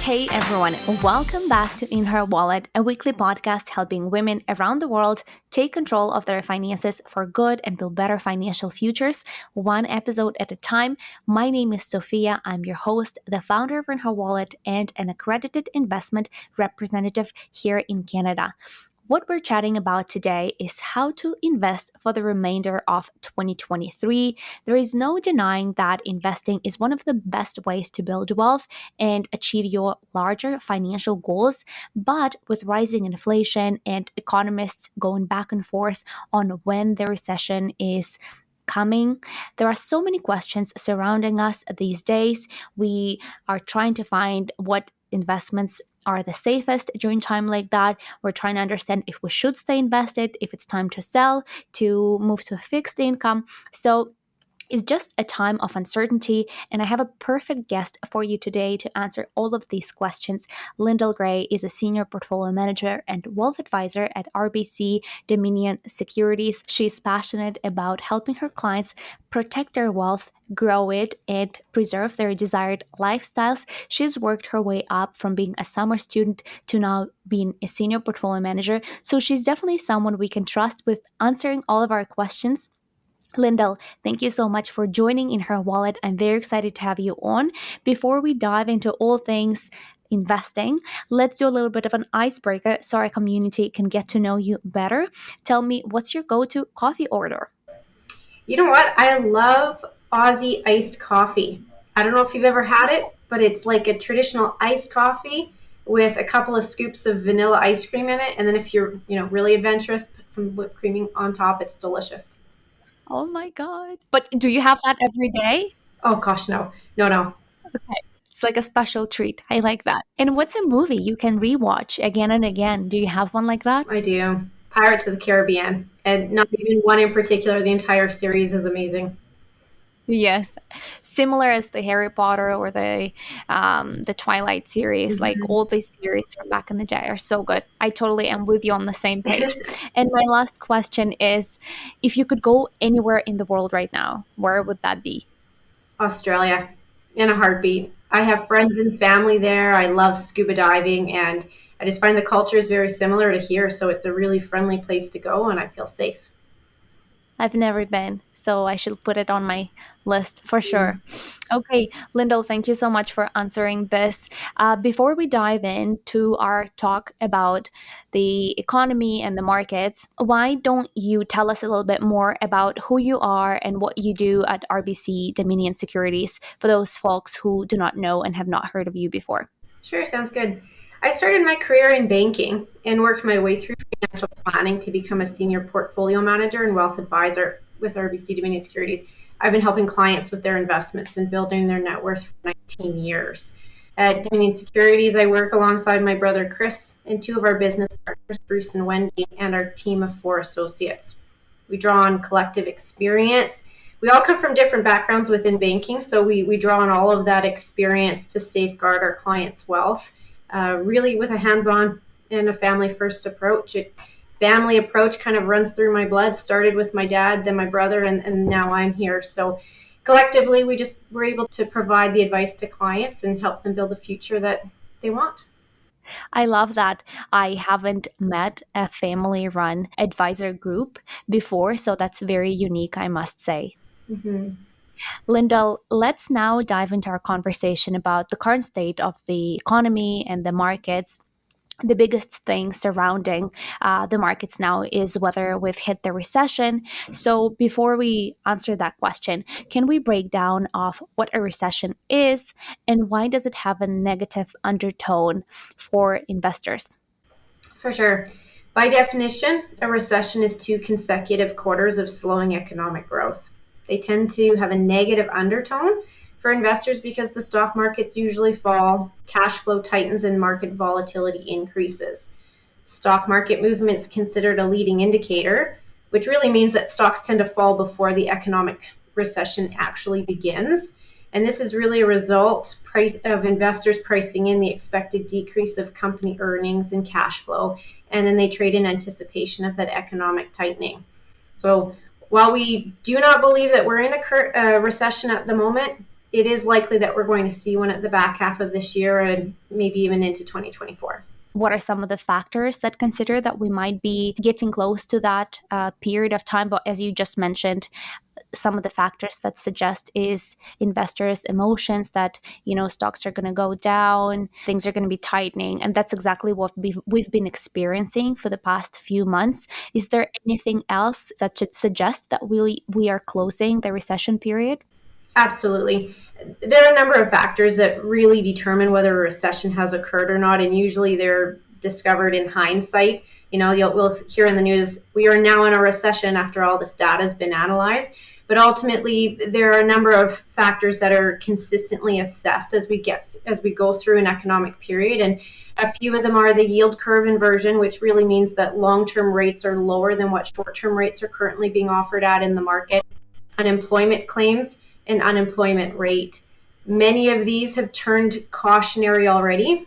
Hey everyone, welcome back to In Her Wallet, a weekly podcast helping women around the world take control of their finances for good and build better financial futures, one episode at a time. My name is Sophia. I'm your host, the founder of In Her Wallet, and an accredited investment representative here in Canada. What we're chatting about today is how to invest for the remainder of 2023. There is no denying that investing is one of the best ways to build wealth and achieve your larger financial goals. But with rising inflation and economists going back and forth on when the recession is coming, there are so many questions surrounding us these days. We are trying to find what investments are the safest during time like that. We're trying to understand if we should stay invested, if it's time to sell, to move to a fixed income. So it's just a time of uncertainty, and I have a perfect guest for you today to answer all of these questions. Lyndell Grey is a senior portfolio manager and wealth advisor at RBC Dominion Securities. She's passionate about helping her clients protect their wealth, grow it, and preserve their desired lifestyles. She's worked her way up from being a summer student to now being a senior portfolio manager. So she's definitely someone we can trust with answering all of our questions. Lyndell, thank you so much for joining In Her Wallet. I'm very excited to have you on. Before we dive into all things investing, let's do a little bit of an icebreaker so our community can get to know you better. Tell me, what's your go-to coffee order? You know what? I love Aussie iced coffee. I don't know if you've ever had it, but it's like a traditional iced coffee with a couple of scoops of vanilla ice cream in it. And then if you're, really adventurous, put some whipped cream on top. It's delicious. Oh my God. But do you have that every day? Oh gosh, no. No. Okay. It's like a special treat. I like that. And what's a movie you can rewatch again and again? Do you have one like that? I do. Pirates of the Caribbean. And not even one in particular. The entire series is amazing. Yes, similar as the Harry Potter or the Twilight series, like all these series from back in the day are so good. I totally am with you on the same page. And my last question is, if you could go anywhere in the world right now, where would that be? Australia, in a heartbeat. I have friends and family there. I love scuba diving, and I just find the culture is very similar to here. So it's a really friendly place to go, and I feel safe. I've never been, so I should put it on my list for sure. Okay, Lyndell, thank you so much for answering this. Before we dive into our talk about the economy and the markets, why don't you tell us a little bit more about who you are and what you do at RBC Dominion Securities for those folks who do not know and have not heard of you before? Sure, sounds good. I started my career in banking and worked my way through financial planning to become a senior portfolio manager and wealth advisor with RBC Dominion Securities. I've been helping clients with their investments and building their net worth for 19 years. At Dominion Securities, I work alongside my brother Chris and two of our business partners, Bruce and Wendy, and our team of 4 associates. We draw on collective experience. We all come from different backgrounds within banking, so we draw on all of that experience to safeguard our clients' wealth. Really with a hands-on and a family-first approach. Family approach kind of runs through my blood. Started with my dad, then my brother, and now I'm here. So collectively, we're able to provide the advice to clients and help them build the future that they want. I love that. I haven't met a family-run advisor group before, so that's very unique, I must say. Mm-hmm. Lyndell, let's now dive into our conversation about the current state of the economy and the markets. The biggest thing surrounding the markets now is whether we've hit the recession. So before we answer that question, can we break down of what a recession is and why does it have a negative undertone for investors? For sure. By definition, a recession is 2 consecutive quarters of slowing economic growth. They tend to have a negative undertone for investors because the stock markets usually fall, cash flow tightens, and market volatility increases. Stock market movements considered a leading indicator, which really means that stocks tend to fall before the economic recession actually begins. And this is really a result of investors pricing in the expected decrease of company earnings and cash flow, and then they trade in anticipation of that economic tightening. So while we do not believe that we're in a recession at the moment, it is likely that we're going to see one at the back half of this year and maybe even into 2024. What are some of the factors that consider that we might be getting close to that period of time? But as you just mentioned, some of the factors that suggest is investors' emotions that, stocks are going to go down, things are going to be tightening. And that's exactly what we've been experiencing for the past few months. Is there anything else that should suggest that we are closing the recession period? Absolutely. There are a number of factors that really determine whether a recession has occurred or not, and usually they're discovered in hindsight. We'll hear in the news, we are now in a recession after all this data has been analyzed. But ultimately, there are a number of factors that are consistently assessed as we go through an economic period. And a few of them are the yield curve inversion, which really means that long-term rates are lower than what short-term rates are currently being offered at in the market. Unemployment claims and unemployment rate. Many of these have turned cautionary already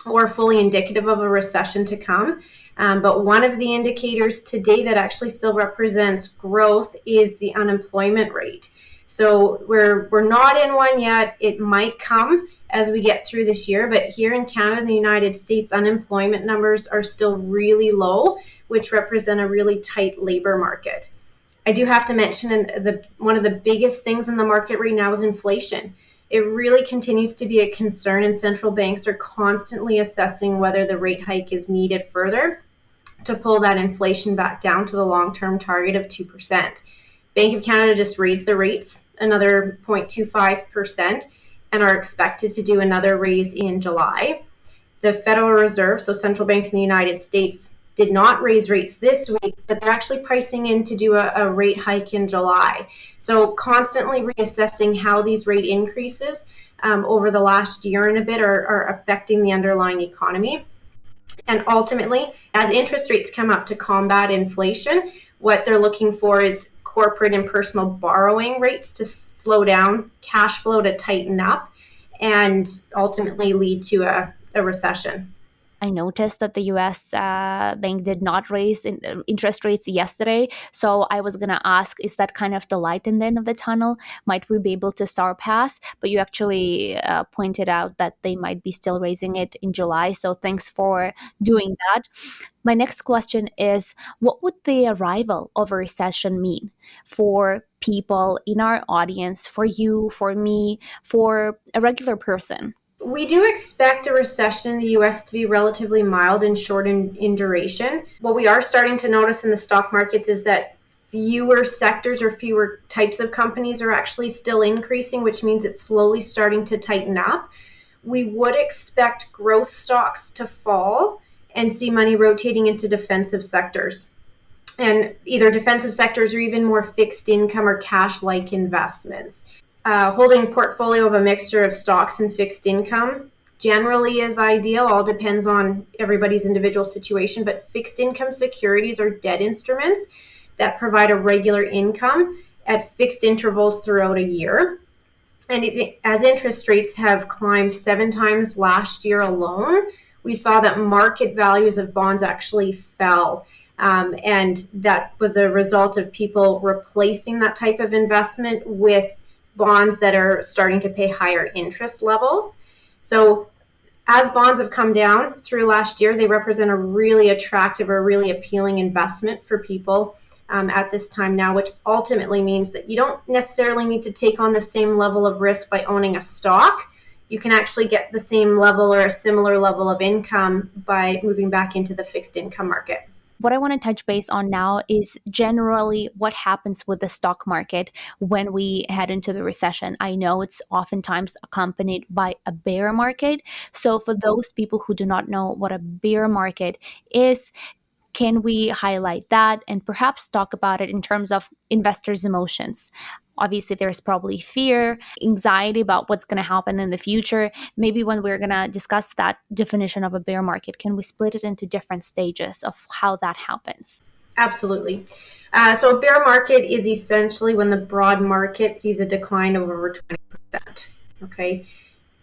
or fully indicative of a recession to come. But one of the indicators today that actually still represents growth is the unemployment rate. So we're not in one yet. It might come as we get through this year, but here in Canada and the United States, unemployment numbers are still really low, which represent a really tight labor market. I do have to mention one of the biggest things in the market right now is inflation. It really continues to be a concern, and central banks are constantly assessing whether the rate hike is needed further to pull that inflation back down to the long-term target of 2%. Bank of Canada just raised the rates another 0.25% and are expected to do another raise in July. The Federal Reserve, so central bank in the United States, did not raise rates this week, but they're actually pricing in to do a rate hike in July. So constantly reassessing how these rate increases over the last year and a bit are affecting the underlying economy. And ultimately, as interest rates come up to combat inflation, what they're looking for is corporate and personal borrowing rates to slow down, cash flow to tighten up, and ultimately lead to a recession. I noticed that the US bank did not raise interest rates yesterday. So I was going to ask, is that kind of the light in the end of the tunnel? Might we be able to surpass? But you actually pointed out that they might be still raising it in July. So thanks for doing that. My next question is, what would the arrival of a recession mean for people in our audience, for you, for me, for a regular person? We do expect a recession in the U.S. to be relatively mild and short in duration. What we are starting to notice in the stock markets is that fewer sectors or fewer types of companies are actually still increasing, which means it's slowly starting to tighten up. We would expect growth stocks to fall and see money rotating into defensive sectors, and either defensive sectors or even more fixed income or cash-like investments. Holding a portfolio of a mixture of stocks and fixed income generally is ideal. All depends on everybody's individual situation, but fixed income securities are debt instruments that provide a regular income at fixed intervals throughout a year. And as interest rates have climbed 7 times last year alone, we saw that market values of bonds actually fell. And that was a result of people replacing that type of investment with bonds that are starting to pay higher interest levels. So as bonds have come down through last year, they represent a really attractive or really appealing investment for people at this time now, which ultimately means that you don't necessarily need to take on the same level of risk by owning a stock. You can actually get the same level or a similar level of income by moving back into the fixed income market. What I want to touch base on now is generally what happens with the stock market when we head into the recession. I know it's oftentimes accompanied by a bear market. So for those people who do not know what a bear market is, can we highlight that and perhaps talk about it in terms of investors' emotions? Obviously, there's probably fear, anxiety about what's going to happen in the future. Maybe when we're going to discuss that definition of a bear market, can we split it into different stages of how that happens? Absolutely. So a bear market is essentially when the broad market sees a decline of over 20%. Okay.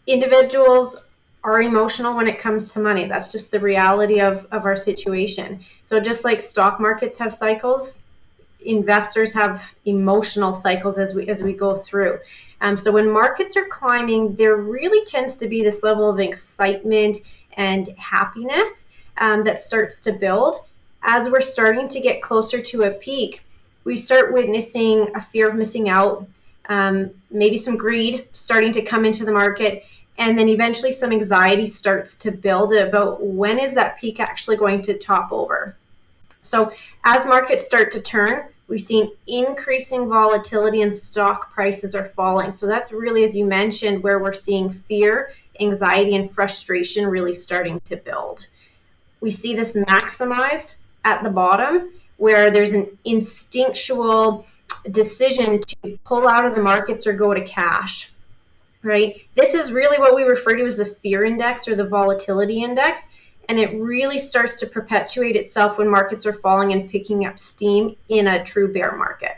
Individuals are emotional when it comes to money. That's just the reality of our situation. So just like stock markets have cycles, investors have emotional cycles as we go through. So when markets are climbing, there really tends to be this level of excitement and happiness that starts to build. As we're starting to get closer to a peak, we start witnessing a fear of missing out, maybe some greed starting to come into the market, and then eventually some anxiety starts to build about when is that peak actually going to top over. So as markets start to turn, we've seen increasing volatility and stock prices are falling. So that's really, as you mentioned, where we're seeing fear, anxiety, and frustration really starting to build. We see this maximized at the bottom, where there's an instinctual decision to pull out of the markets or go to cash, right? This is really what we refer to as the fear index or the volatility index. And it really starts to perpetuate itself when markets are falling and picking up steam in a true bear market.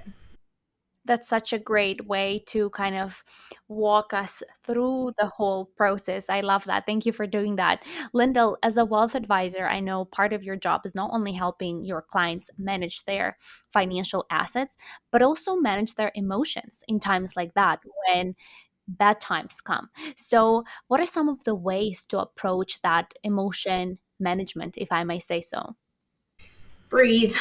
That's such a great way to kind of walk us through the whole process. I love that. Thank you for doing that. Lyndell, as a wealth advisor, I know part of your job is not only helping your clients manage their financial assets, but also manage their emotions in times like that when bad times come. So, what are some of the ways to approach that emotion management, if I may say so? Breathe.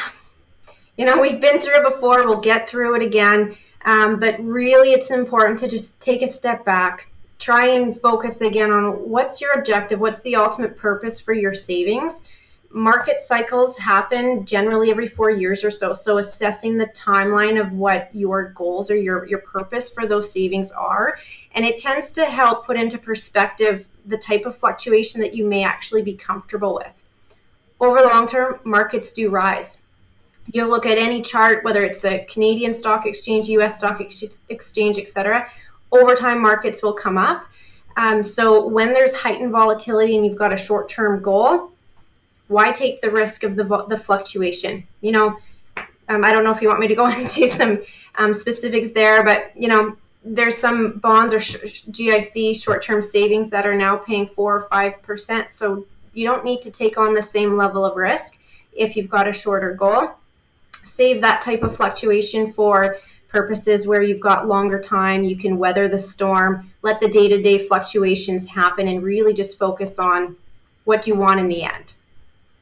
We've been through it before, we'll get through it again. But really, it's important to just take a step back, try and focus again on what's your objective, what's the ultimate purpose for your savings. Market cycles happen generally every 4 years or so. So assessing the timeline of what your goals or your purpose for those savings are. And it tends to help put into perspective the type of fluctuation that you may actually be comfortable with. Over the long term, markets do rise. You look at any chart, whether it's the Canadian Stock Exchange, US Stock Exchange, etc. Over time, markets will come up. So when there's heightened volatility and you've got a short-term goal, why take the risk of the fluctuation? I don't know if you want me to go into some specifics there, but there's some bonds or GIC short-term savings that are now paying 4 or 5%. So you don't need to take on the same level of risk if you've got a shorter goal. Save that type of fluctuation for purposes where you've got longer time, you can weather the storm, let the day-to-day fluctuations happen, and really just focus on what you want in the end.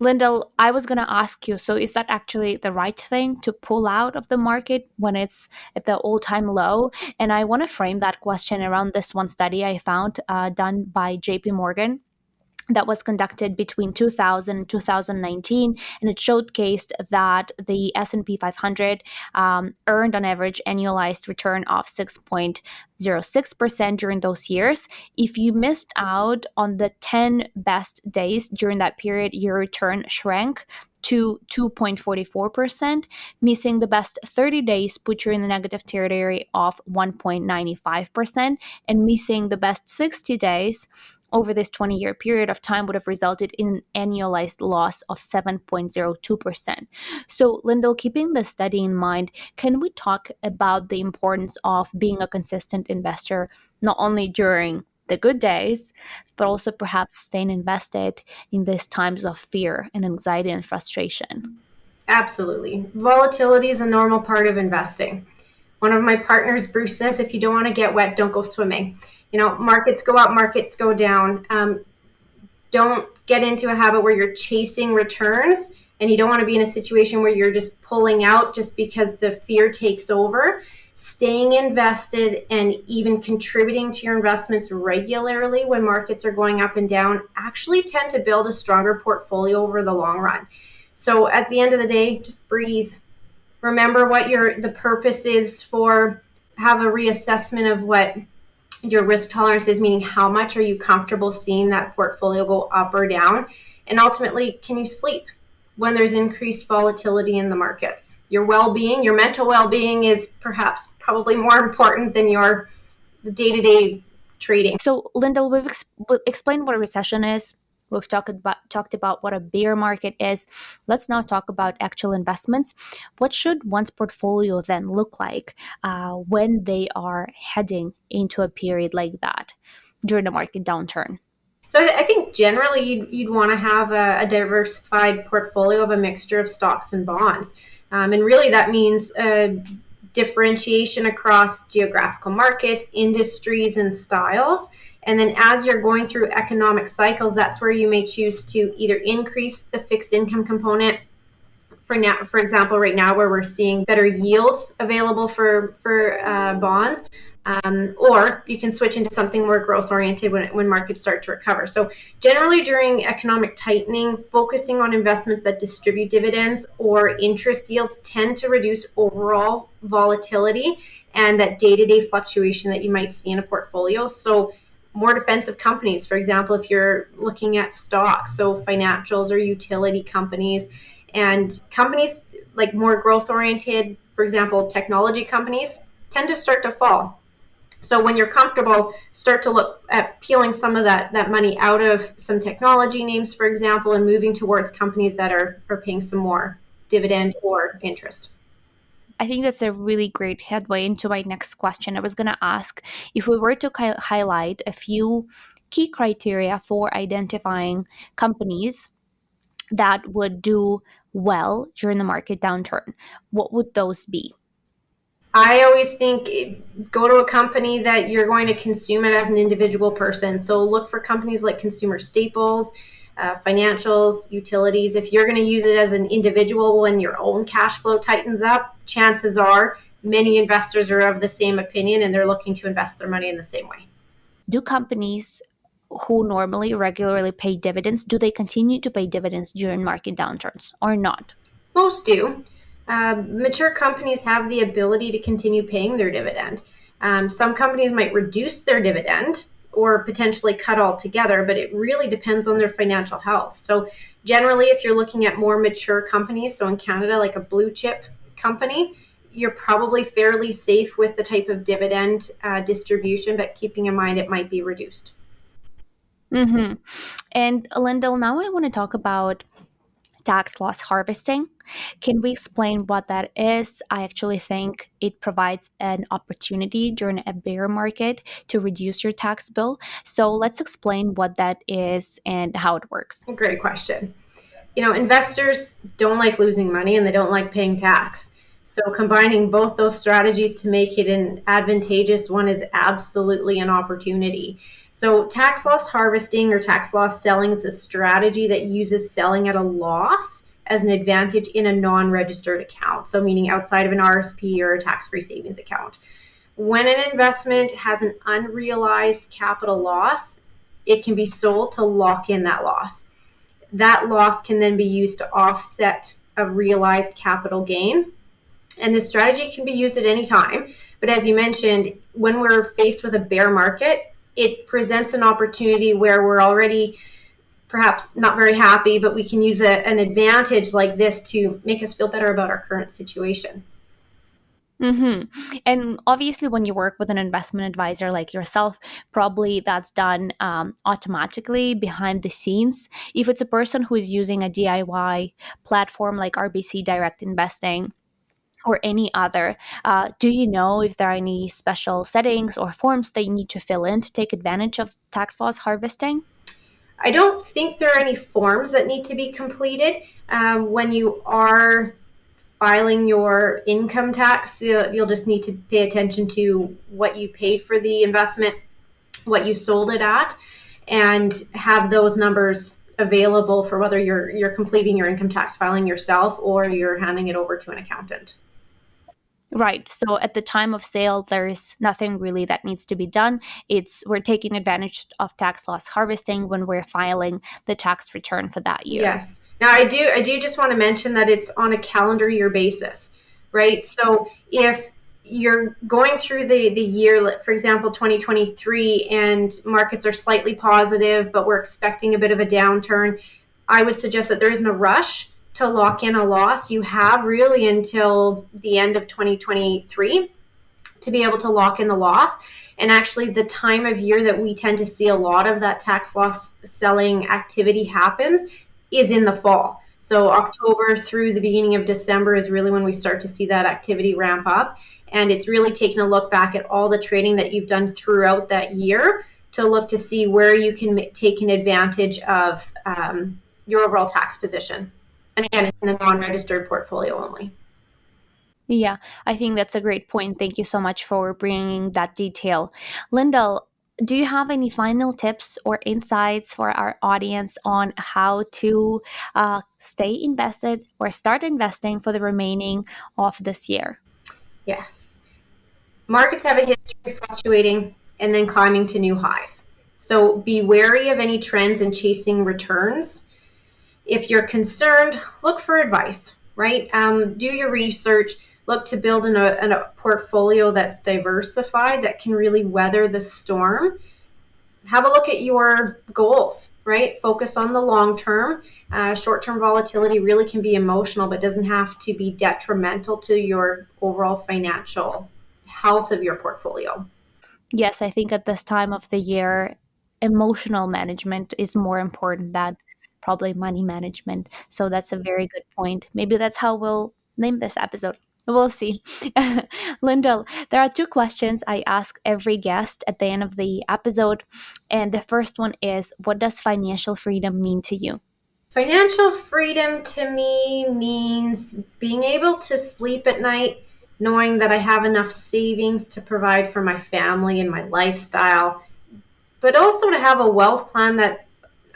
Lyndell, I was going to ask you, so is that actually the right thing to pull out of the market when it's at the all-time low? And I want to frame that question around this one study I found done by JP Morgan that was conducted between 2000 and 2019, and it showcased that the S&P 500 earned on average annualized return of 6.06% during those years. If you missed out on the 10 best days during that period, your return shrank to 2.44%. Missing the best 30 days put you in the negative territory of 1.95%, and missing the best 60 days over this 20-year period of time would have resulted in an annualized loss of 7.02%. So, Lyndell, keeping the study in mind, can we talk about the importance of being a consistent investor, not only during the good days, but also perhaps staying invested in these times of fear and anxiety and frustration? Absolutely. Volatility is a normal part of investing. One of my partners, Bruce, says, if you don't want to get wet, don't go swimming. Markets go up, markets go down. Don't get into a habit where you're chasing returns, and you don't want to be in a situation where you're just pulling out just because the fear takes over. Staying invested and even contributing to your investments regularly when markets are going up and down actually tend to build a stronger portfolio over the long run. So at the end of the day, just breathe. Remember what the purpose is for. Have a reassessment of what your risk tolerance is, meaning how much are you comfortable seeing that portfolio go up or down? And ultimately, can you sleep when there's increased volatility in the markets? Your well-being, your mental well-being is probably more important than your day-to-day trading. So, Lyndell, we've explained what a recession is. We've talked about what a bear market is. Let's now talk about actual investments. What should one's portfolio then look like when they are heading into a period like that during the market downturn? So I think generally you'd want to have a diversified portfolio of a mixture of stocks and bonds. And really that means differentiation across geographical markets, industries, and styles. And then as you're going through economic cycles, that's where you may choose to either increase the fixed income component. For example, right now where we're seeing better yields available for bonds, or you can switch into something more growth oriented when markets start to recover. So generally during economic tightening, focusing on investments that distribute dividends or interest yields tend to reduce overall volatility and that day-to-day fluctuation that you might see in a portfolio. So more defensive companies, for example, if you're looking at stocks, so financials or utility companies, and companies like more growth oriented, for example, technology companies, tend to start to fall. So when you're comfortable, start to look at peeling some of that money out of some technology names, for example, and moving towards companies that are paying some more dividend or interest. I think that's a really great headway into my next question. I was going to ask if we were to highlight a few key criteria for identifying companies that would do well during the market downturn, what would those be? I always think go to a company that you're going to consume it as an individual person. So look for companies like consumer staples, financials, utilities. If you're going to use it as an individual when your own cash flow tightens up, chances are many investors are of the same opinion and they're looking to invest their money in the same way. Do companies who normally regularly pay dividends, do they continue to pay dividends during market downturns or not? Most do. Mature companies have the ability to continue paying their dividend. Some companies might reduce their dividend or potentially cut altogether, but it really depends on their financial health. So generally, if you're looking at more mature companies, so in Canada, like a blue chip company, you're probably fairly safe with the type of dividend distribution, but keeping in mind it might be reduced. Mm-hmm. And Lyndell, now I want to talk about tax loss harvesting. Can we explain what that is? I actually think it provides an opportunity during a bear market to reduce your tax bill. So let's explain what that is and how it works. Great question. Investors don't like losing money and they don't like paying tax. So combining both those strategies to make it an advantageous one is absolutely an opportunity. So tax loss harvesting or tax loss selling is a strategy that uses selling at a loss as an advantage in a non-registered account. So meaning outside of an RSP or a tax-free savings account. When an investment has an unrealized capital loss, it can be sold to lock in that loss. That loss can then be used to offset a realized capital gain. And this strategy can be used at any time. But as you mentioned, when we're faced with a bear market, it presents an opportunity where we're already perhaps not very happy, but we can use an advantage like this to make us feel better about our current situation. And obviously, when you work with an investment advisor like yourself, probably that's done automatically behind the scenes. If it's a person who is using a DIY platform like RBC Direct Investing or any other, do you know if there are any special settings or forms they need to fill in to take advantage of tax loss harvesting? I don't think there are any forms that need to be completed. When you are filing your income tax, you'll just need to pay attention to what you paid for the investment, what you sold it at, and have those numbers available for whether you're completing your income tax filing yourself or you're handing it over to an accountant. Right. So at the time of sale, there's nothing really that needs to be done. It's we're taking advantage of tax loss harvesting when we're filing the tax return for that year. Yes. Now I do just want to mention that it's on a calendar year basis, right? So if you're going through the year, for example, 2023, and markets are slightly positive, but we're expecting a bit of a downturn, I would suggest that there isn't a rush to lock in a loss. You have really until the end of 2023 to be able to lock in the loss. And actually, the time of year that we tend to see a lot of that tax loss selling activity happens is in the fall. So October through the beginning of December is really when we start to see that activity ramp up. And it's really taking a look back at all the trading that you've done throughout that year to look to see where you can take an advantage of your overall tax position. And again, it's in a non-registered portfolio only. Yeah, I think that's a great point. Thank you so much for bringing that detail. Lyndell, do you have any final tips or insights for our audience on how to stay invested or start investing for the remaining of this year? Yes. Markets have a history of fluctuating and then climbing to new highs. So be wary of any trends and chasing returns. If you're concerned, look for advice, right? Do your research, look to build a portfolio that's diversified, that can really weather the storm. Have a look at your goals, right? Focus on the long term. Short term volatility really can be emotional, but doesn't have to be detrimental to your overall financial health of your portfolio. Yes, I think at this time of the year, emotional management is more important than probably money management. So that's a very good point. Maybe that's how we'll name this episode. We'll see. Lyndall, there are two questions I ask every guest at the end of the episode. And the first one is, what does financial freedom mean to you? Financial freedom to me means being able to sleep at night, knowing that I have enough savings to provide for my family and my lifestyle, but also to have a wealth plan that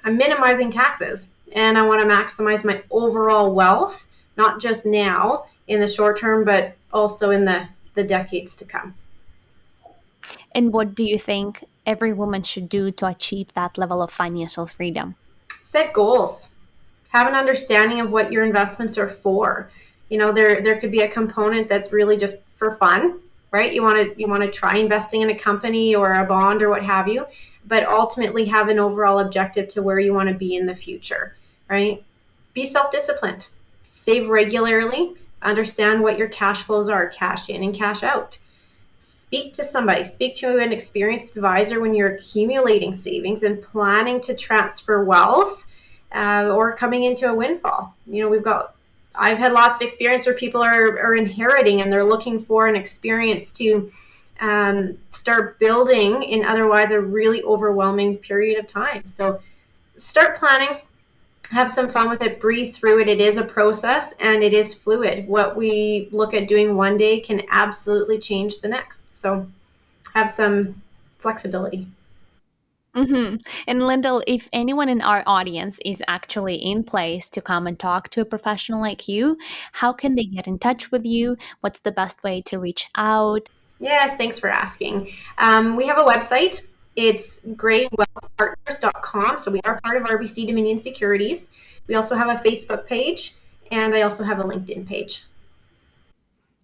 I'm minimizing taxes and I want to maximize my overall wealth, not just now in the short term, but also in the decades to come. And what do you think every woman should do to achieve that level of financial freedom? Set goals. Have an understanding of what your investments are for. There could be a component that's really just for fun, right? You want to try investing in a company or a bond or what have you, but ultimately have an overall objective to where you want to be in the future, right? Be self-disciplined. Save regularly. Understand what your cash flows are, cash in and cash out. Speak to somebody, speak to an experienced advisor when you're accumulating savings and planning to transfer wealth, or coming into a windfall. I've had lots of experience where people are inheriting and they're looking for an experience to start building in otherwise a really overwhelming period of time. So start planning, have some fun with it, breathe through it. It is a process and it is fluid. What we look at doing one day can absolutely change the next. So have some flexibility. Mm-hmm. And Lyndall, if anyone in our audience is actually in place to come and talk to a professional like you, how can they get in touch with you? What's the best way to reach out? Yes, thanks for asking. We have a website. It's greywealthpartners.com. So we are part of RBC Dominion Securities. We also have a Facebook page and I also have a LinkedIn page.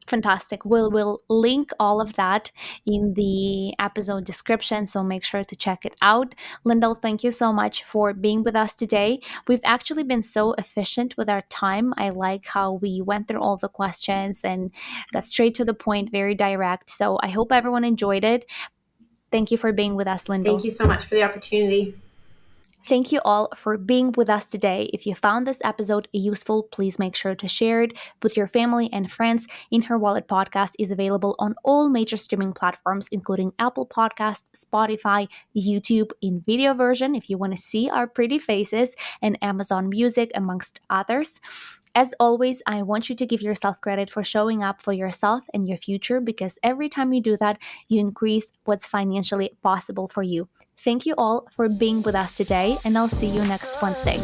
Fantastic. We'll link all of that in the episode description, so make sure to check it out. Lyndall, thank you so much for being with us today. We've actually been so efficient with our time. I like how we went through all the questions and got straight to the point, very direct. So I hope everyone enjoyed it. Thank you for being with us, Thank Lyndall. you so much for the opportunity. Thank you all for being with us today. If you found this episode useful, please make sure to share it with your family and friends. In Her Wallet podcast is available on all major streaming platforms, including Apple Podcasts, Spotify, YouTube in video version if you want to see our pretty faces, and Amazon Music, amongst others. As always, I want you to give yourself credit for showing up for yourself and your future, because every time you do that, you increase what's financially possible for you. Thank you all for being with us today, and I'll see you next Wednesday.